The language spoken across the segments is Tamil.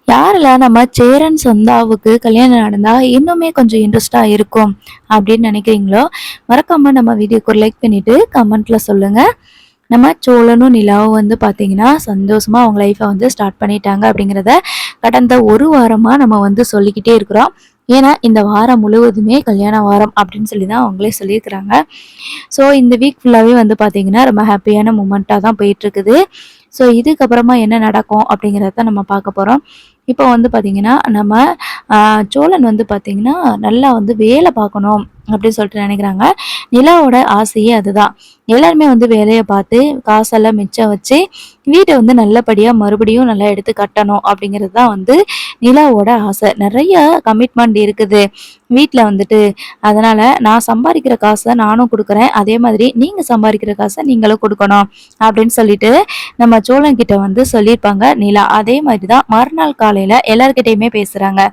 யாரெல்லாம் நம்ம சேரன் சந்தாவுக்கு கல்யாணம் நடந்தா இன்னுமே கொஞ்சம் இன்ட்ரெஸ்டா இருக்கும் அப்படின்னு நினைக்கிறீங்களோ, மறக்காம நம்ம வீடியோக்கு ஒரு லைக் பண்ணிட்டு கமெண்ட்ல சொல்லுங்க. நம்ம சோழனும் நிலாவும் வந்து பார்த்தீங்கன்னா சந்தோஷமா அவங்க லைஃப்பை வந்து ஸ்டார்ட் பண்ணிட்டாங்க அப்படிங்கிறத கடந்த ஒரு வாரமா நம்ம வந்து சொல்லிக்கிட்டே இருக்கிறோம். ஏன்னா இந்த வாரம் முழுவதுமே கல்யாண வாரம் அப்படின்னு சொல்லி தான் அவங்களே சொல்லியிருக்கிறாங்க. ஸோ இந்த வீக் ஃபுல்லாகவே வந்து பார்த்தீங்கன்னா ரொம்ப ஹாப்பியான மூமெண்ட்டாக தான் போயிட்டு இருக்குது. ஸோ இதுக்கப்புறமா என்ன நடக்கும் அப்படிங்கிறத நம்ம பார்க்க போகிறோம். இப்போ வந்து பார்த்தீங்கன்னா நம்ம சோழன் வந்து பார்த்தீங்கன்னா நல்லா வந்து வேலை பார்க்கணும் அப்படின்னு சொல்லிட்டு நினைக்கிறாங்க. நிலாவோட ஆசையே அதுதான். எல்லாருமே வந்து வேலையை பார்த்து காசெல்லாம் மிச்சம் வச்சு வீட்டை வந்து நல்லபடியாக மறுபடியும் நல்லா எடுத்து கட்டணும் அப்படிங்கிறது தான் வந்து நிலாவோட ஆசை. நிறைய கமிட்மெண்ட் இருக்குது வீட்டில் வந்துட்டு. அதனால நான் சம்பாதிக்கிற காசை நானும் கொடுக்குறேன், அதே மாதிரி நீங்கள் சம்பாதிக்கிற காசை நீங்களும் கொடுக்கணும் அப்படின்னு சொல்லிட்டு நம்ம சோழன் கிட்ட வந்து சொல்லியிருப்பாங்க நிலா. அதே மாதிரி தான் மறுநாள் காலையில் எல்லார்கிட்டையுமே பேசுகிறாங்க.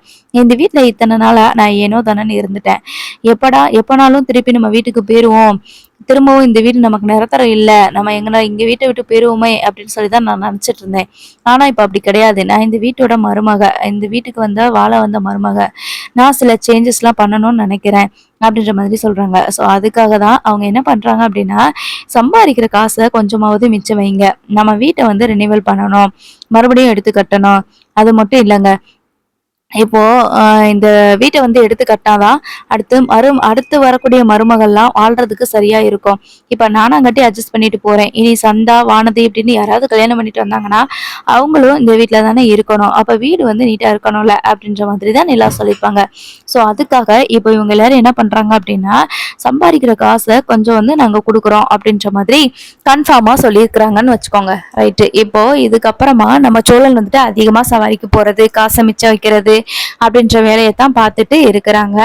இந்த வீட்டில் இத்தனை நாளாக நான் ஏனோ தானேன்னு இருந்துட்டேன், எப்போனாலும் திருப்பி நம்ம வீட்டுக்கு போயிடுவோம், திரும்பவும் இந்த வீடு நமக்கு நிரந்தரம் இல்லை, நம்ம எங்கன்னா இங்கே வீட்டை விட்டு போயிடுவோமே அப்படின்னு சொல்லி தான் நான் நினச்சிட்டு இருந்தேன். ஆனால் இப்போ அப்படி கிடையாது. நான் இந்த வீட்டோட மருமக, இந்த வீட்டுக்கு வாழ வந்த மருமக. நான் சில சேஞ்சஸ்லாம் பண்ணணும்னு நினைக்கிறேன் அப்படின்ற மாதிரி சொல்கிறாங்க. ஸோ அதுக்காக தான் அவங்க என்ன பண்ணுறாங்க அப்படின்னா, சம்பாதிக்கிற காசை கொஞ்சமாவது மிச்சம் வைங்க, நம்ம வீட்டை வந்து ரினிவல் பண்ணணும், மறுபடியும் எடுத்து கட்டணும். அது மட்டும் இல்லைங்க, இப்போ இந்த வீட்டை வந்து எடுத்து கட்டினாதான் அடுத்து வரக்கூடிய மருமகள்லாம் வாழ்றதுக்கு சரியா இருக்கும். இப்ப நானாங்கட்டி அட்ஜஸ்ட் பண்ணிட்டு போறேன், இனி சந்தா வானதி இப்படின்னு யாராவது கல்யாணம் பண்ணிட்டு வந்தாங்கன்னா அவங்களும் இந்த வீட்டுல தானே இருக்கணும், அப்ப வீடு வந்து நீட்டா இருக்கணும்ல அப்படின்ற மாதிரி தான் நிலா சொல்லியிருப்பாங்க. ஸோ அதுக்காக இப்போ இவங்க எல்லாரும் என்ன பண்றாங்க அப்படின்னா, சம்பாதிக்கிற காசை கொஞ்சம் வந்து நாங்க கொடுக்குறோம் அப்படின்ற மாதிரி கன்ஃபார்மா சொல்லியிருக்கிறாங்கன்னு வச்சுக்கோங்க. ரைட்டு. இப்போ இதுக்கப்புறமா நம்ம சோழன் வந்துட்டு அதிகமா சவாரிக்கு போறது, காசை மிச்சம் வைக்கிறது அப்படின்ற வேலையை தான் பார்த்துட்டு இருக்கிறாங்க.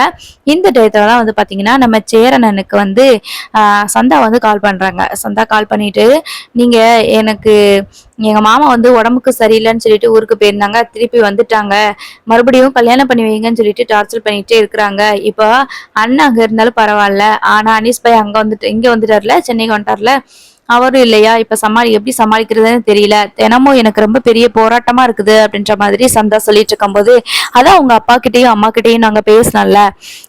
இந்த டயத்துல தான் வந்து பாத்தீங்கன்னா நம்ம சேரனனுக்கு வந்து சந்தா வந்து கால் பண்றாங்க. சந்தா கால் பண்ணிட்டு, நீங்க எனக்கு எங்க மாமா வந்து உடம்புக்கு சரியில்லைன்னு சொல்லிட்டு ஊருக்கு போயிருந்தாங்க, திருப்பி வந்துட்டாங்க, மறுபடியும் கல்யாணம் பண்ணி வைங்கன்னு சொல்லிட்டு டார்ச்சர் பண்ணிட்டே இருக்கிறாங்க. இப்போ அண்ணன் அங்க இருந்தாலும் பரவாயில்ல, ஆனா அனீஸ் பாய் இங்க வந்துட்டார்ல, சென்னைக்கு வந்துட்டார்ல, அவரும் இல்லையா, இப்ப எப்படி சமாளிக்கிறதுன்னு தெரியல, தினமும் எனக்கு ரொம்ப பெரிய போராட்டமா இருக்குது அப்படின்ற மாதிரி சந்தா சொல்லிட்டு இருக்கும்போது, அதான் உங்க அப்பா கிட்டயும் அம்மா கிட்டயும் நாங்க பேசணும்ல,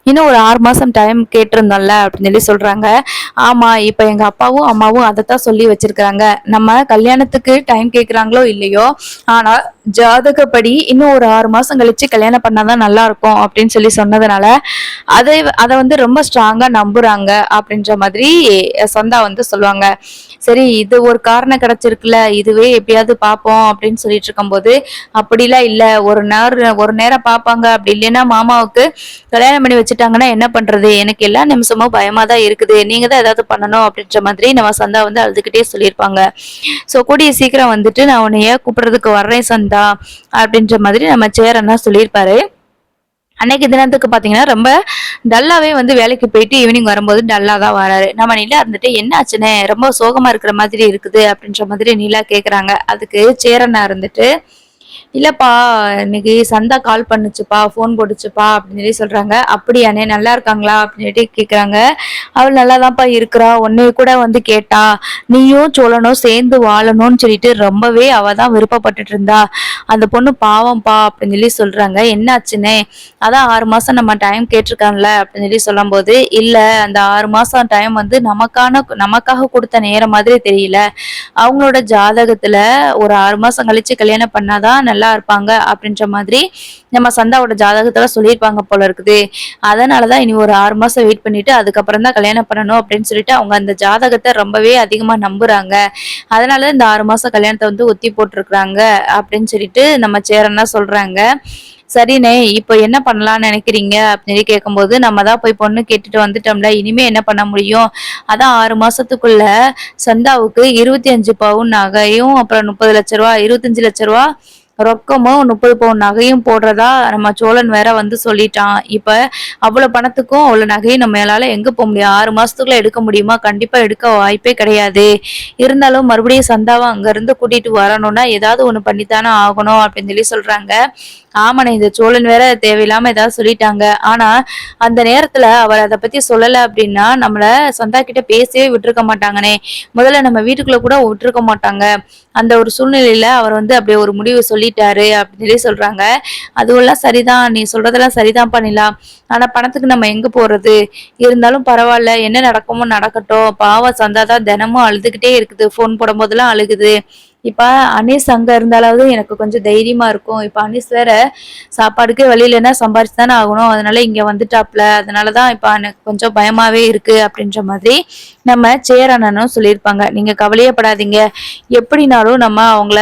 இன்னும் ஒரு 6 மாசம் டைம் கேட்டிருந்தோம்ல அப்படின்னு சொல்லி சொல்றாங்க. ஆமா, இப்ப எங்க அப்பாவும் அம்மாவும் அதைத்தான் சொல்லி வச்சிருக்காங்க, நம்ம கல்யாணத்துக்கு டைம் கேட்கிறாங்களோ இல்லையோ, ஆனா ஜாதகப்படி இன்னும் ஒரு 6 மாசம் கழிச்சு கல்யாணம் பண்ணாதான் நல்லா இருக்கும் அப்படின்னு சொல்லி சொன்னதுனால அதை வந்து ரொம்ப ஸ்ட்ராங்கா நம்புறாங்க அப்படின்ற மாதிரி சந்தா வந்து சொல்லுவாங்க. சரி, இது ஒரு காரணம் கிடைச்சிருக்குல்ல, இதுவே எப்படியாவது பார்ப்போம் அப்படின்னு சொல்லிட்டு இருக்கும்போது, அப்படிலாம் இல்ல, ஒரு நேரம் பார்ப்பாங்க, அப்படி இல்லைன்னா மாமாவுக்கு கல்யாணம் பண்ணி வச்சுட்டாங்கன்னா என்ன பண்றது, எனக்கு எல்லா நிமிஷமும் பயமா தான் இருக்குது, நீங்க தான் ஏதாவது பண்ணணும் அப்படின்ற மாதிரி நம்ம சந்தா வந்து அழுதுகிட்டே சொல்லியிருப்பாங்க. ஸோ கூடிய சீக்கிரம் வந்துட்டு நான் உன்னைய கூப்பிடுறதுக்கு வர்றேன் சந்தா அப்படின்ற மாதிரி நம்ம சேரன்னா சொல்லியிருப்பாரு. அன்னைக்கு தினத்துக்கு பாத்தீங்கன்னா ரொம்ப டல்லாவே வந்து வேலைக்கு போயிட்டு ஈவினிங் வரும்போது டல்லா தான் வராரு. நம்ம நிலா இருந்துட்டு என்ன ஆச்சுன்னு ரொம்ப சோகமா இருக்கிற மாதிரி இருக்குது அப்படின்ற மாதிரி நிலா கேக்குறாங்க. அதுக்கு சேரனா இருந்துட்டு, இல்லப்பா இன்னைக்கு சந்தா கால் பண்ணுச்சுப்பா, ஃபோன் போட்டுச்சுப்பா அப்படின்னு சொல்லி சொல்றாங்க. அப்படியானே, நல்லா இருக்காங்களா அப்படின்னு சொல்லி கேக்குறாங்க. அவள் நல்லாதான்ப்பா இருக்கிறா, உன்னைய கூட வந்து கேட்டா, நீயும் சோழனும் சேர்ந்து வாழணும்னு சொல்லிட்டு ரொம்பவே அவ தான் விருப்பப்பட்டுட்டு இருந்தா, அந்த பொண்ணு பாவம்ப்பா அப்படின்னு சொல்லி சொல்றாங்க. என்னாச்சுன்னு, அதான் 6 மாசம் நம்ம டைம் கேட்டிருக்கான்ல அப்படின்னு சொல்லி சொல்லும் போது, இல்ல அந்த 6 மாசம் டைம் வந்து நமக்காக கொடுத்த நேரம் மாதிரி தெரியல, அவங்களோட ஜாதகத்துல ஒரு 6 மாசம் கழிச்சு கல்யாணம் பண்ணாதான் நல்லா இருப்பாங்க அப்படின்ற மாதிரி நம்ம சந்தாவோட ஜாதகத்துல சொல்லியிருப்பாங்க போல இருக்குது. அதனாலதான் இனி ஒரு 6 மாசம் வெயிட் பண்ணிட்டு அதுக்கப்புறம் தான் கல்யாணம் பண்ணணும் அப்படின்னு சொல்லிட்டு அவங்க அந்த ஜாதகத்தை ரொம்பவே அதிகமா நம்புறாங்க. அதனால இந்த 6 மாசம் கல்யாணத்தை வந்து ஒத்தி போட்டிருக்கிறாங்க அப்படின்னு சொல்லிட்டு நம்ம சேரன்னா சொல்றாங்க. சரிண்ணே, இப்போ என்ன பண்ணலாம்னு நினைக்கிறீங்க அப்படின்னு கேட்கும்போது, நம்ம தான் போய் பொண்ணு கேட்டுட்டு வந்துட்டோம்ல, இனிமே என்ன பண்ண முடியும், அதான் 6 மாசத்துக்குள்ள சந்தாவுக்கு 25 பவுன் நகையும் அப்புறம் 30 லட்ச ரூபா 25 லட்ச ரூபா ரொக்கமும் 30 பவுன் நகையும் போடுறதா நம்ம சோழன் வேற வந்து சொல்லிட்டான். இப்ப அவ்வளவு பணத்துக்கும் அவ்வளவு நகையும் நம்ம மேலால எங்க போக முடியும், 6 மாசத்துக்குள்ள எடுக்க முடியுமா, கண்டிப்பா எடுக்க வாய்ப்பே கிடையாது. இருந்தாலும் மறுபடியும் சந்தாவை அங்க இருந்து கூட்டிட்டு வரணும்னா ஏதாவது ஒண்ணு பண்ணித்தானே ஆகணும் அப்படின்னு சொல்லி சொல்றாங்க. ஆமாண்ணே, இந்த சோழன் வேற தேவையில்லாம ஏதாவது சொல்லிட்டாங்க. ஆனா அந்த நேரத்துல அவர் அத பத்தி சொல்லல அப்படின்னா நம்மள சந்தா கிட்ட பேசவே விட்டுருக்க மாட்டாங்கண்ணே. முதல்ல நம்ம வீட்டுக்குள்ள கூட விட்டுருக்க மாட்டாங்க. அந்த ஒரு சூழ்நிலையில அவர் வந்து அப்படியே ஒரு முடிவு சொல்லிட்டாரு அப்படின்னு சொல்லி சொல்றாங்க. அதுவெல்லாம் சரிதான், நீ சொல்றதெல்லாம் சரிதான்ப்பா நிலா. ஆனா பணத்துக்கு நம்ம எங்க போறது? இருந்தாலும் பரவாயில்ல, என்ன நடக்குமோ நடக்கட்டும். பாவம் சந்தா தான் தினமும் அழுதுகிட்டே இருக்குது, ஃபோன் போடும்போதெல்லாம் அழுகுது. இப்ப அனீஸ் அங்க இருந்தாலாவது எனக்கு கொஞ்சம் தைரியமா இருக்கும். இப்ப அனீஸ் வேற சாப்பாடுக்கே வழி இல்லைன்னா சம்பாரிச்சு தானே ஆகணும். அதனால இங்க வந்துட்டாப்ல. அதனாலதான் இப்ப எனக்கு கொஞ்சம் பயமாவே இருக்கு அப்படின்ற மாதிரி நம்ம சேரனும் சொல்லியிருப்பாங்க. நீங்க கவலையே படாதீங்க, எப்படினாலும் நம்ம அவங்கள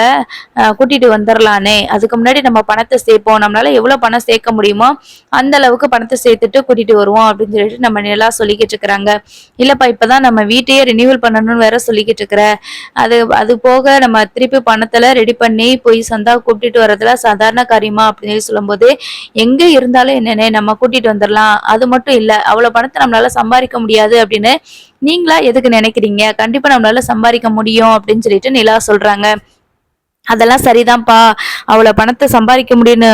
கூட்டிட்டு வந்துடலானே. அதுக்கு முன்னாடி நம்ம பணத்தை சேர்ப்போம், நம்மளால எவ்வளவு பணம் சேர்க்க முடியுமோ அந்த அளவுக்கு பணத்தை சேர்த்துட்டு கூட்டிட்டு வருவோம் அப்படின்னு சொல்லிட்டு நம்ம நிலா சொல்லிக்கிட்டு இருக்கிறாங்க. இல்லப்பா, இப்பதான் நம்ம வீட்டையே ரினியூவல் பண்ணணும்னு வேற சொல்லிக்கிட்டு இருக்கிற. அது அது போக நம்ம திருப்பி பணத்துல ரெடி பண்ணி போய் சந்தா கூப்பிட்டுட்டு வரதுல சாதாரண காரியமா அப்படின்னு சொல்லி சொல்லும்போது, எங்க இருந்தாலும் என்னன்னே நம்ம கூட்டிட்டு வந்துடலாம். அது மட்டும் இல்ல, அவ்வளவு பணத்தை நம்மளால சம்பாதிக்க முடியாது அப்படின்னு நீங்களா எதுக்கு நினைக்கிறீங்க? கண்டிப்பா நம்மளால சம்பாதிக்க முடியும் அப்படின்னு சொல்லிட்டு நிலா சொல்றாங்க. அதெல்லாம் சரிதான்ப்பா, அவ்வளவு பணத்தை சம்பாதிக்க முடியும்னு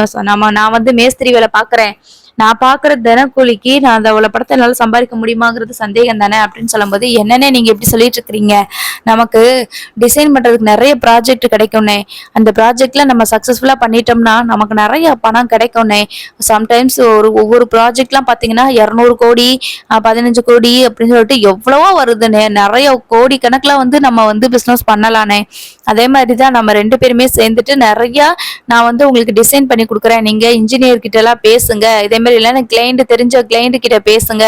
நான் வந்து மேஸ்திரி வேலை பாக்குறேன். நான் பாக்குற தினக்கூலிக்கு நான் அந்த அவ்வளவு படத்தை என்னால சம்பாதிக்க முடியுமாங்கிறது சந்தேகம் தானே அப்படின்னு சொல்லும்போது, என்னன்னே நீங்க எப்படி சொல்லிட்டு இருக்கிறீங்க? நமக்கு டிசைன் பண்றதுக்கு நிறைய ப்ராஜெக்ட் கிடைக்கும்னே. அந்த ப்ராஜெக்ட்ல நம்ம சக்சஸ்ஃபுல்லா பண்ணிட்டோம்னா நமக்கு நிறைய பணம் கிடைக்கும்னே. சம்டைம்ஸ் ஒவ்வொரு ப்ராஜெக்ட்லாம் பாத்தீங்கன்னா 200 கோடி, 15 கோடி அப்படின்னு சொல்லிட்டு எவ்வளவோ வருதுன்னே. நிறைய கோடி கணக்குல வந்து நம்ம வந்து பிசினஸ் பண்ணலானே. அதே மாதிரிதான் நம்ம 2 பேருமே சேர்ந்துட்டு நிறைய நான் வந்து உங்களுக்கு டிசைன் பண்ணி கொடுக்குறேன், நீங்க இன்ஜினியர் கிட்ட எல்லாம் பேசுங்க, இதே மாதிரி இல்லைன்னா கிளைண்ட் தெரிஞ்ச கிளைண்ட் கிட்ட பேசுங்க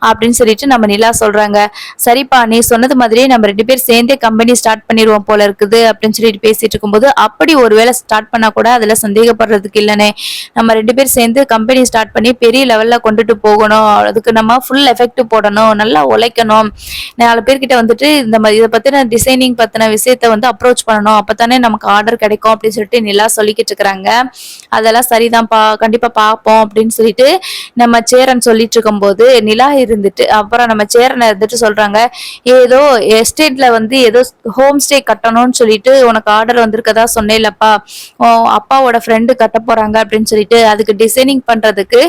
அப்படின்னு சொல்லிட்டு நம்ம நிலா சொல்றாங்க. சரிப்பா, நீ சொன்னது மாதிரியே நம்ம 2 பேர் சேர்ந்தே கம்பெனி ஸ்டார்ட் பண்ணிடுவோம் போல இருக்குது அப்படின்னு சொல்லிட்டு பேசிட்டு இருக்கும்போது, அப்படி ஒரு வேலை ஸ்டார்ட் பண்ணா கூட அதுல சந்தேகப்படுறதுக்கு இல்லைனே. நம்ம 2 பேர் சேர்ந்து கம்பெனி ஸ்டார்ட் பண்ணி பெரிய லெவல்ல கொண்டுட்டு போகணும். அதுக்கு நம்ம ஃபுல் எஃபெக்ட் போடணும், நல்லா உழைக்கணும். 4 பேர்கிட்ட வந்துட்டு இந்த மாதிரி இதை பத்தின டிசைனிங் பத்தின விஷயத்த வந்து அப்ரோச் பண்ணணும். அப்பதானே நமக்கு ஆர்டர் கிடைக்கும் அப்படின்னு சொல்லிட்டு நிலா சொல்லிக்கிட்டு இருக்கிறாங்க. அதெல்லாம் சரிதான்ப்பா, கண்டிப்பா பார்ப்போம் அப்படின்னு சொல்லிட்டு நம்ம சேரன் சொல்லிட்டு இருக்கும்போது, நிலா இருந்துட்டு அப்புறம் நம்ம சேரனை இருந்துட்டு சொல்றாங்க, ஏதோ எஸ்டேட்ல வந்து ஏதோ ஹோம் ஸ்டே கட்டணும்னு சொல்லிட்டு உனக்கு ஆர்டர் வந்திருக்கதா சொன்னேன்லப்பா, அப்பாவோட ஃப்ரெண்டு கட்ட போறாங்க அப்படின்னு சொல்லிட்டு அதுக்கு டிசைனிங் பண்றதுக்கு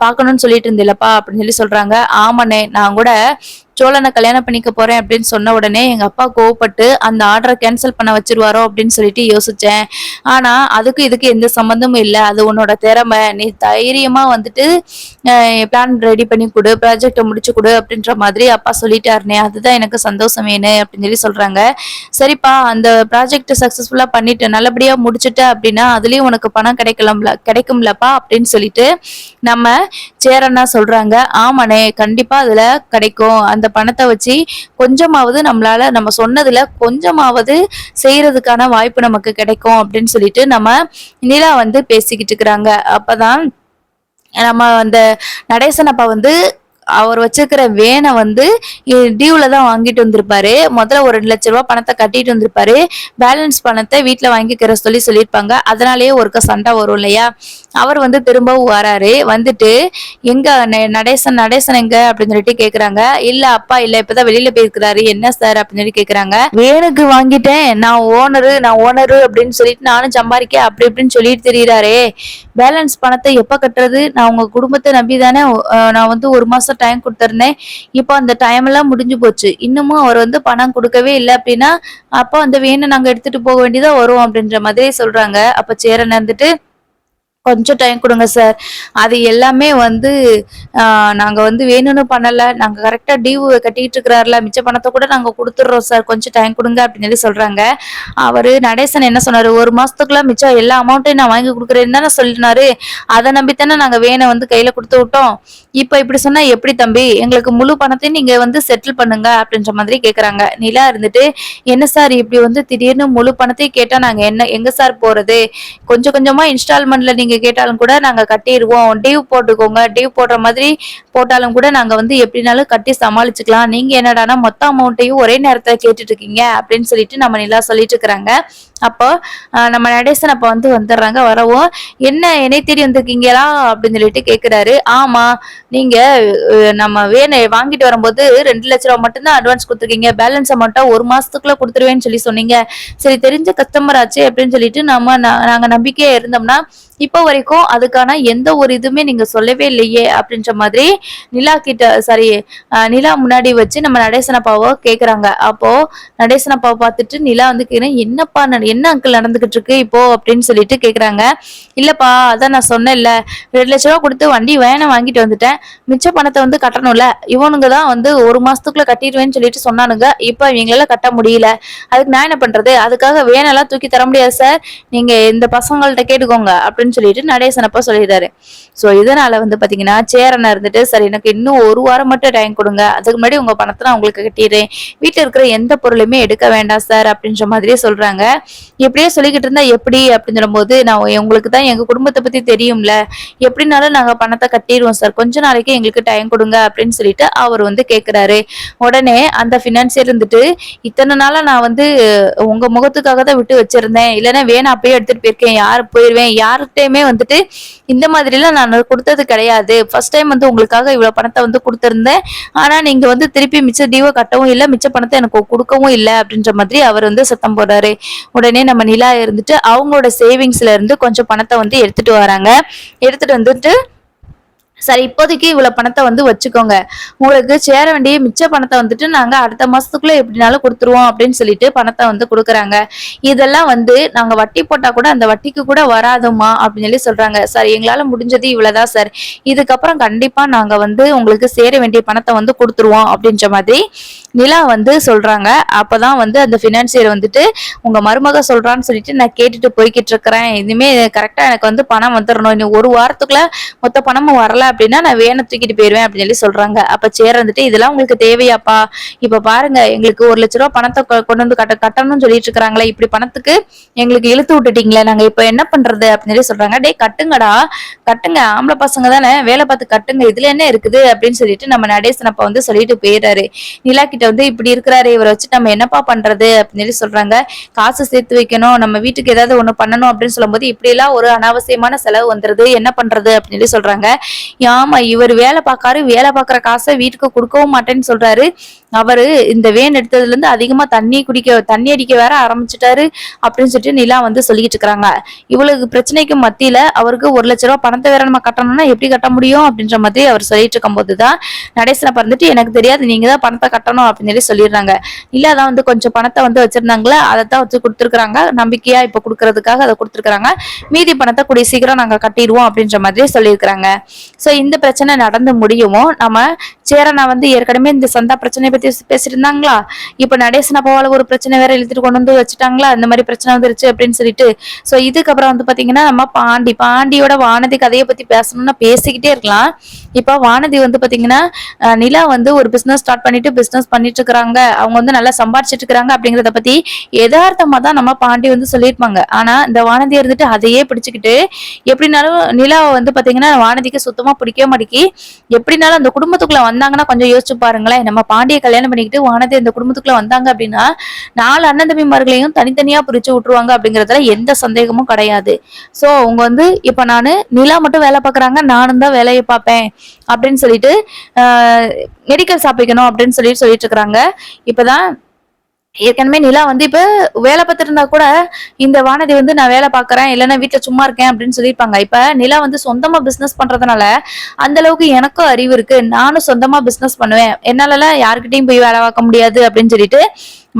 பார்க்கணும்னு சொல்லிட்டு இருந்தில்லப்பா அப்படின்னு சொல்லி சொல்றாங்க. ஆமாண்ணே, நான் கூட சோழனை கல்யாணம் பண்ணிக்க போறேன் அப்படின்னு சொன்ன உடனே எங்க அப்பா கோவப்பட்டு அந்த ஆர்டரை கேன்சல் பண்ண வச்சிருவாரோ அப்படின்னு சொல்லிட்டு யோசிச்சேன். ஆனா அதுக்கு இதுக்கு எந்த சம்பந்தமும் இல்லை, அது உன்னோட திறமை, நீ தைரியமா வந்துட்டு பிளான் ரெடி பண்ணி கொடு, ப்ராஜெக்டை முடிச்சு கொடு அப்படின்ற மாதிரி அப்பா சொல்லிட்டாருனே. அதுதான் எனக்கு சந்தோஷம் வேணும் அப்படின்னு சொல்லி சொல்றாங்க. சரிப்பா, அந்த ப்ராஜெக்ட் சக்சஸ்ஃபுல்லா பண்ணிட்டு நல்லபடியா முடிச்சுட்ட அப்படின்னா அதுலயும் உனக்கு பணம் கிடைக்கும்லப்பா அப்படின்னு சொல்லிட்டு நம்ம சேரன்னா சொல்றாங்க. ஆமாண்ணே, கண்டிப்பா அதுல கிடைக்கும். அந்த பணத்தை வச்சு கொஞ்சமாவது நம்மளால நம்ம சொன்னதுல கொஞ்சமாவது செய்யறதுக்கான வாய்ப்பு நமக்கு கிடைக்கும் அப்படின்னு சொல்லிட்டு நம்ம நிலா வந்து பேசிக்கிட்டு இருக்கிறாங்க. அப்பதான் நம்ம அந்த நடேசன் அப்பா வந்து அவர் வச்சிருக்கிற வேனை வந்து டியூல தான் வாங்கிட்டு வந்திருப்பாரு. முதல்ல ஒரு 2 லட்ச ரூபாய் பணத்தை கட்டிட்டு வந்திருப்பாரு. பேலன்ஸ் பணத்தை வீட்டுல வாங்கிக்கிற சொல்லியிருப்பாங்க. அதனாலேயே ஒருக்க சண்டை வரும் இல்லையா. அவர் வந்து திரும்பவும் வராரு. வந்துட்டு எங்க நடேசன் நடேசன் எங்க அப்படின்னு சொல்லிட்டு கேக்குறாங்க. இல்ல அப்பா இல்ல, இப்பதான் வெளியில போயிருக்கிறாரு. என்ன சார் அப்படின்னு சொல்லி கேக்குறாங்க. வேனுக்கு வாங்கிட்டேன், நான் ஓனரு அப்படின்னு சொல்லிட்டு நானும் சம்பாதிக்க அப்படி இப்படின்னு சொல்லிட்டு தெரியுறாரே. பேலன்ஸ் பணத்தை எப்ப கட்டுறது? நான் உங்க குடும்பத்தை நம்பி தானே நான் வந்து 1 மாசம் டைம் கொடுத்துருந்தேன். இப்போ அந்த டைம் எல்லாம் முடிஞ்சு போச்சு, இன்னமும் அவர் வந்து பணம் கொடுக்கவே இல்லை அப்படின்னா அப்போ அந்த வேனை நாங்க எடுத்துட்டு போக வேண்டியதா வரும் அப்படின்ற மாதிரி சொல்றாங்க. அப்ப சேரன் இருந்துட்டு, கொஞ்சம் டைம் கொடுங்க சார், அது எல்லாமே வந்து நாங்க வந்து வேணும்னு பண்ணல, நாங்க கரெக்டா டியூ கட்டிட்டு இருக்கிறாருல, மிச்ச பணத்தை கூட நாங்க கொடுத்துடுறோம் சார், கொஞ்சம் டைம் கொடுங்க அப்படின்னு சொல்லி சொல்றாங்க. அவரு நடேசன் என்ன சொன்னாரு, 1 மாசத்துக்குள்ள மிச்சம் எல்லா அமௌண்ட்டையும் நான் வாங்கி கொடுக்குறேன்னு தானே சொல்லினாரு. அதை நம்பித்தானே நாங்க வேனை வந்து கையில கொடுத்து விட்டோம். இப்ப இப்படி சொன்னா எப்படி தம்பி, எங்களுக்கு முழு பணத்தையும் நீங்க வந்து செட்டில் பண்ணுங்க அப்படின்ற மாதிரி கேக்குறாங்க. நிலா இருந்துட்டு, என்ன சார் இப்படி வந்து திடீர்னு முழு பணத்தையும் கேட்டா நாங்க எங்க சார் போறது? கொஞ்சம் கொஞ்சமா இன்ஸ்டால்மெண்ட்ல நீங்க கேட்டாலும் கூட நாங்க கட்டிடுவோம், டியூ போட்டுக்கோங்க, டியூ போடுற மாதிரி போட்டாலும் கூட நாங்க வந்து எப்படினாலும் கட்டி சமாளிச்சுக்கலாம். நீங்க என்னடானா மொத்த அமௌண்ட்டையும் ஒரே நேரத்துல கேட்டுட்டு இருக்கீங்க அப்படின்னு சொல்லிட்டு நம்ம நிலா சொல்லிட்டு இருக்கிறாங்க. அப்போ நம்ம நடேசன் அப்ப வந்து வந்துடுறாங்க. வரவும், என்ன என்னை தேடி வந்திருக்கீங்களா அப்படின்னு சொல்லிட்டு கேக்குறாரு. ஆமா, நீங்க நம்ம வேனை வாங்கிட்டு வரும்போது 2 லட்ச ரூபாய் மட்டும்தான் அட்வான்ஸ் கொடுத்துருக்கீங்க, பேலன்ஸ் அமௌண்ட்டா 1 மாசத்துக்குள்ள கொடுத்துருவேன்னு சொல்லி சொன்னீங்க. சரி, தெரிஞ்ச கஸ்டமர் ஆச்சு அப்படின்னு சொல்லிட்டு நாங்க நம்பிக்கையா இருந்தோம்னா இப்போ வரைக்கும் அதுக்கான எந்த ஒரு இதுவுமே நீங்க சொல்லவே இல்லையே அப்படின்ற மாதிரி நிலா கிட்ட சாரி நிலா முன்னாடி வச்சு நம்ம நடேசன் அப்பாவை கேக்குறாங்க. அப்போ நடேசன் அப்பாவை பார்த்துட்டு நிலா வந்து கேக்குறேன், என்னப்பா என்ன அங்கிள் நடந்துகிட்டு இருக்கு இப்போ அப்படின்னு சொல்லிட்டு கேக்குறாங்க. இல்லப்பா அதான் நான் சொன்னேன்ல, 2,00,000 ரூபா கொடுத்து வண்டி வேனை வாங்கிட்டு வந்துட்டேன், மிச்ச பணத்தை வந்து கட்டணும்ல, இவனுங்க தான் வந்து 1 மாசத்துக்குள்ள கட்டிடுவேன்னு சொல்லிட்டு சொன்னானுங்க, இப்ப இவங்களால கட்ட முடியல, அதுக்கு நான் என்ன பண்றது, அதுக்காக வேனெல்லாம் தூக்கி தர முடியாது சார், நீங்க இந்த பசங்கள்ட்ட கேட்டுக்கோங்க அப்படின்னு சொல்லிட்டு நடேசன் அப்பா சொல்லிடுறாரு. சோ இதனால வந்து பாத்தீங்கன்னா சேரன் இருந்துட்டு, சரி எனக்கு இன்னும் 1 வாரம் மட்டும் டைம் கொடுங்க, அதுக்கு முன்னாடி உங்க பணத்தை நான் உங்களுக்கு கட்டிடுறேன், வீட்டுல இருக்கிற எந்த பொருளுமே எடுக்க வேண்டாம் சார் அப்படின்ற மாதிரியே சொல்றாங்க. இப்படியே சொல்லிக்கிட்டு இருந்தா எப்படி அப்படின்னு சொல்லும்போது, நான் உங்களுக்கு தான் எங்க குடும்பத்தை பத்தி தெரியும்ல, எப்படினாலும் நாங்க பணத்தை கட்டிடுவோம் சார், கொஞ்ச நாளைக்கு எங்களுக்கு டைம் கொடுங்க அப்படின்னு சொல்லிட்டு அவர் வந்து கேக்குறாரு. உடனே அந்த பினான்சியர் இருந்துட்டு, இத்தனை நாளா நான் வந்து உங்க முகத்துக்காக தான் விட்டு வச்சிருந்தேன், இல்லைன்னா வேணா அப்பயே எடுத்துட்டு போயிருக்கேன், போயிருவேன், யார்கிட்டயுமே வந்துட்டு இந்த மாதிரி எல்லாம் நான் கொடுத்தது கிடையாது, ஃபர்ஸ்ட் டைம் வந்து உங்களுக்காக இவ்வளவு பணத்தை வந்து கொடுத்திருந்தேன், ஆனா நீங்க வந்து திருப்பி மிச்ச டியூவை கட்டவும் இல்லை, மிச்ச பணத்தை எனக்கு கொடுக்கவும் இல்லை அப்படின்ற மாதிரி அவர் வந்து சத்தம் போடுறாரு. உடனே நம்ம நிலா இருந்துட்டு அவங்களோட சேவிங்ஸ்ல இருந்து கொஞ்சம் பணத்தை வந்து எடுத்துட்டு வராங்க. எடுத்துட்டு வந்துட்டு, சரி இப்போதைக்கு இவ்வளவு பணத்தை வந்து வச்சுக்கோங்க, உங்களுக்கு சேர வேண்டிய மிச்ச பணத்தை வந்துட்டு நாங்க அடுத்த மாசத்துக்குள்ள எப்படினாலும் கொடுத்துருவோம் அப்படின்னு சொல்லிட்டு பணத்தை வந்து கொடுக்குறாங்க. இதெல்லாம் வந்து நாங்க வட்டி போட்டா கூட அந்த வட்டிக்கு கூட வராதுமா அப்படின்னு சொல்லி சொல்றாங்க. சார் எங்களால முடிஞ்சது இவ்வளவுதான் சார், இதுக்கப்புறம் கண்டிப்பா நாங்க வந்து உங்களுக்கு சேர வேண்டிய பணத்தை வந்து கொடுத்துருவோம் அப்படின்ற மாதிரி நிலா வந்து சொல்றாங்க. அப்பதான் வந்து அந்த பினான்சியர் வந்துட்டு, உங்க மருமக சொல்றான்னு சொல்லிட்டு நான் கேட்டுட்டு போய்கிட்டு இருக்கிறேன், இனிமே கரெக்டா எனக்கு வந்து பணம் வந்துடணும், இன்னும் 1 வாரத்துக்குள்ள மொத்த பணமும் வரல அப்படின்னா நான் வேனை தூக்கிட்டு போயிருவேன் அப்படின்னு சொல்லி சொல்றாங்க. அப்ப சேர் வந்துட்டு, இதெல்லாம் உங்களுக்கு தேவையாப்பா, இப்ப பாருங்க எங்களுக்கு 1,00,000 ரூபாய் பணத்தை கொண்டு வந்து கட்டணும்னு சொல்லிட்டு இருக்காங்களே, இப்படி பணத்துக்கு எங்களுக்கு இழுத்து விட்டுட்டீங்களே, நாங்க இப்ப என்ன பண்றது அப்படின்னு சொல்லி சொல்றாங்க. டே கட்டுங்கடா, கட்டுங்க, ஆம்பளை பசங்க தானே, வேலை பார்த்து கட்டுங்க, இதுல என்ன இருக்குது அப்படின்னு சொல்லிட்டு நம்ம நடேசன் அப்பா வந்து சொல்லிட்டு போயிடுறாரு. நிலா கிட்ட வந்து, இப்படி இருக்கிறாரு, இவரை வச்சு நம்ம என்னப்பா பண்றது அப்படின்னு சொல்லி சொல்றாங்க. காசு சேர்த்து வைக்கணும், நம்ம வீட்டுக்கு ஏதாவது ஒண்ணு பண்ணணும் அப்படின்னு சொல்லும்போது இப்படி எல்லாம் ஒரு அனாவசியமான செலவு வந்துருது, என்ன பண்றது அப்படின்னு சொல்லி சொல்றாங்க. ஆமா இவர் வேலை பார்க்காரு, வேலை பார்க்குற காசை வீட்டுக்கு கொடுக்கவும் மாட்டேன்னு சொல்றாரு, அவரு இந்த வேன் எடுத்ததுல இருந்து அதிகமா தண்ணி அடிக்க வேற ஆரம்பிச்சுட்டாரு அப்படின்னு சொல்லிட்டு நிலா வந்து சொல்லிட்டு இருக்காங்க. இவ்வளவு பிரச்சனைக்கு மத்தியில அவருக்கு 1,00,000 ரூபாய் பணத்தை வேற நம்ம கட்டணும்னா எப்படி கட்ட முடியும் அப்படின்ற மாதிரி அவர் சொல்லிட்டு இருக்கும் போதுதான் நடேசன பறந்துட்டு, எனக்கு தெரியாது, நீங்க தான் பணத்தை கட்டணும் அப்படின்னு சொல்லி சொல்லிடுறாங்க. நிலா தான் வந்து கொஞ்சம் பணத்தை வந்து வச்சிருந்தாங்களே, அதைத்தான் வச்சு கொடுத்துருக்காங்க, நம்பிக்கையா இப்ப கொடுக்கறதுக்காக அதை கொடுத்துருக்காங்க, மீதி பணத்தை கூடிய சீக்கிரம் நாங்க கட்டிடுவோம் அப்படின்ற மாதிரி சொல்லியிருக்கிறாங்க. சோ இந்த பிரச்சனை நடந்து முடியவும் நம்ம சேரனா வந்து ஏற்கனவே இந்த சந்தா பிரச்சனை பத்தி பேசிட்டு இருந்தாங்களா, இப்ப நடேசன் அப்பாவால ஒரு பிரச்சனை வேற இழுத்துட்டு கொண்டு வந்து வச்சுட்டாங்களா, இந்த மாதிரி பிரச்சனை வந்துருச்சு அப்படின்னு சொல்லிட்டு. சோ இதுக்கப்புறம் வந்து பாத்தீங்கன்னா நம்ம பாண்டியோட வானதி கதையை பத்தி பேசணும்னா பேசிக்கிட்டே இருக்கலாம். இப்ப வானதி வந்து பாத்தீங்கன்னா நிலா வந்து ஒரு பிசினஸ் ஸ்டார்ட் பண்ணிட்டு பிசினஸ் பண்ணிட்டு இருக்காங்க, அவங்க வந்து நல்லா சம்பாரிச்சிட்டு இருக்காங்க அப்படிங்கறத பத்தி யதார்த்தமா தான் நம்ம பாண்டி வந்து சொல்லியிருப்பாங்க. ஆனா இந்த வானதி இருந்துட்டு அதையே பிடிச்சுக்கிட்டு, எப்படினாலும் நிலாவை வந்து பாத்தீங்கன்னா வானதிக்கு சுத்தமா பிடிக்கவே மாட்டேங்கி, எப்படினாலும் அந்த குடும்பத்துக்குள்ள வந்தாங்கன்னா கொஞ்சம் யோசிச்சு பாருங்களேன், நம்ம பாண்டிய கல்யாணம் பண்ணிக்கிட்டு வானதி அந்த குடும்பத்துக்குள்ள வந்தாங்க அப்படின்னா 4 அண்ணன் தம்பிமார்களையும் தனித்தனியா பிரிச்சு விட்டுருவாங்க அப்படிங்கறதுல எந்த சந்தேகமும் கிடையாது. சோ அவங்க வந்து, இப்ப நானு நிலா மட்டும் வேலை பாக்குறாங்க, நானும் தான் வேலையை பார்ப்பேன் அப்படின்னு சொல்லிட்டு மெடிக்கல் ஷாப் வைக்கணும் அப்படின்னு சொல்லிட்டு இருக்கிறாங்க. இப்பதான் ஏற்கனவே நிலா வந்து இப்ப வேலை பார்த்துட்டு இருந்தா கூட இந்த வானதி வந்து நான் வேலை பாக்குறேன், இல்லைன்னா வீட்டுல சும்மா இருக்கேன் அப்படின்னு சொல்லியிருப்பாங்க. இப்ப நிலா வந்து சொந்தமா பிசினஸ் பண்றதுனால அந்த அளவுக்கு எனக்கும் அறிவு இருக்கு, நானும் சொந்தமா பிசினஸ் பண்ணுவேன், என்னால யாருக்கிட்டையும் போய் வேலை பார்க்க முடியாது அப்படின்னு சொல்லிட்டு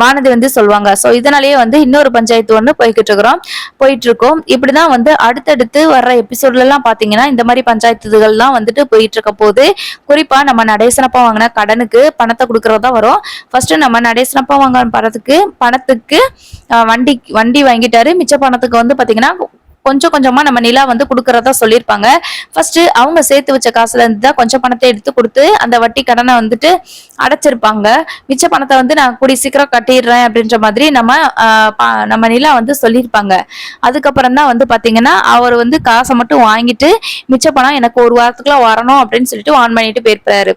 வானதி வந்து சொல்லுவாங்க. சோ இதனாலேயே வந்து இன்னொரு பஞ்சாயத்து ஒண்ணு போயிட்டு இருக்கோம். இப்படிதான் வந்து அடுத்தடுத்து வர்ற எபிசோட்ல எல்லாம் பாத்தீங்கன்னா இந்த மாதிரி பஞ்சாயத்துகள் தான் வந்துட்டு போயிட்டு இருக்க போது. குறிப்பா நம்ம நடேசனப்பா வாங்கின கடனுக்கு பணத்தை கொடுக்கறதா வரும். ஃபர்ஸ்ட் நம்ம நடேசனப்பா வாங்கின பணத்துக்கு வண்டி வாங்கிட்டாரு, மிச்ச பணத்துக்கு வந்து பாத்தீங்கன்னா கொஞ்சம் கொஞ்சமா நம்ம நிலா வந்து கொடுக்கறதா சொல்லியிருப்பாங்க. ஃபர்ஸ்ட் அவங்க சேர்த்து வச்ச காசுல இருந்து தான் கொஞ்சம் பணத்தை எடுத்து கொடுத்து அந்த வட்டி கடனை வந்துட்டு அடைச்சிருப்பாங்க. மிச்ச பணத்தை வந்து நான் கூடி சீக்கிரம் கட்டிடுறேன் அப்படின்ற மாதிரி நம்ம நிலா வந்து சொல்லியிருப்பாங்க. அதுக்கப்புறம் தான் வந்து பாத்தீங்கன்னா அவர் வந்து காசை மட்டும் வாங்கிட்டு மிச்ச பணம் எனக்கு 1 வாரத்துக்குள்ள வரணும் அப்படின்னு சொல்லிட்டு வான் பண்ணிட்டு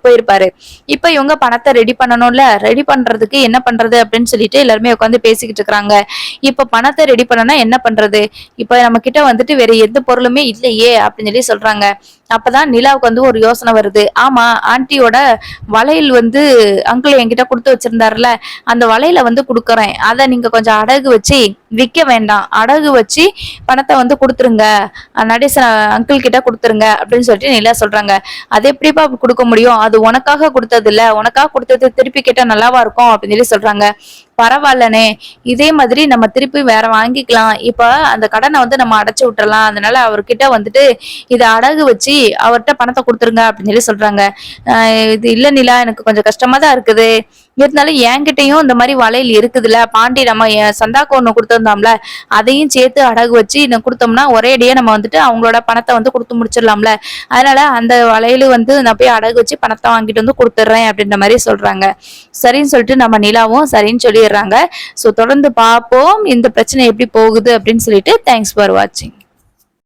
போயிருப்பாரு. இப்ப இவங்க பணத்தை ரெடி பண்ணணும்ல, ரெடி பண்றதுக்கு என்ன பண்றது அப்படின்னு சொல்லிட்டு எல்லாருமே உட்காந்து பேசிக்கிட்டு இருக்காங்க. இப்ப பணத்தை ரெடி பண்ணனா என்ன பண்றது, இப்ப நம்ம கிட்ட வந்துட்டு வேற எந்த பொருளுமே இல்லையே அப்படின்னு சொல்லி சொல்றாங்க. அப்பதான் நிலாவுக்கு வந்து ஒரு யோசனை வருது. ஆமா, ஆன்ட்டியோட வளையல் வந்து அங்கிள் என்கிட்ட கொடுத்து வச்சிருந்தாருல, அந்த வளையல வந்து கொடுக்குறேன், அதை நீங்க கொஞ்சம் அடகு வச்சு விற்க வேண்டாம், அடகு வச்சு பணத்தை வந்து கொடுத்துருங்க, நடேசன் அங்கிள் கிட்ட கொடுத்துருங்க அப்படின்னு சொல்லிட்டு நிலா சொல்றாங்க. அது எப்படிப்பா கொடுக்க முடியும், அது உனக்காக கொடுத்தது இல்ல, உனக்காக கொடுத்தது திருப்பி கேட்டா நல்லாவா இருக்கும் அப்படின்னு சொல்லி சொல்றாங்க. பரவாயில்லனே, இதே மாதிரி நம்ம திருப்பி வேற வாங்கிக்கலாம், இப்ப அந்த கடனை வந்து நம்ம அடைச்சு விட்டுறலாம், அதனால அவர்கிட்ட வந்துட்டு இதை அடகு வச்சு அவர்கிட்ட பணத்தை கொடுத்துருங்க அப்படின்னு சொல்லி சொல்றாங்க. இது இல்ல நிலா, எனக்கு கொஞ்சம் கஷ்டமா தான் இருக்குது, இருந்தாலும் என்கிட்டயும் இந்த மாதிரி வளையல் இருக்குதுல்ல, பாண்டி நம்ம சந்தாக்கு ஒண்ணு கொடுத்துருந்தோம்ல, அதையும் சேர்த்து அடகு வச்சு கொடுத்தோம்னா ஒரேடியே நம்ம வந்துட்டு அவங்களோட பணத்தை வந்து கொடுத்து முடிச்சிடலாம்ல, அதனால அந்த வளையல் வந்து நான் போய் அடகு வச்சு பணத்தை வாங்கிட்டு வந்து கொடுத்துட்றேன் அப்படின்ற மாதிரி சொல்றாங்க. சரின்னு சொல்லிட்டு நம்ம நிலாவும் சரின்னு சொல்லிடுறாங்க. ஸோ தொடர்ந்து பார்ப்போம் இந்த பிரச்சனை எப்படி போகுது அப்படின்னு சொல்லிட்டு. தேங்க்ஸ் ஃபார் வாட்சிங்.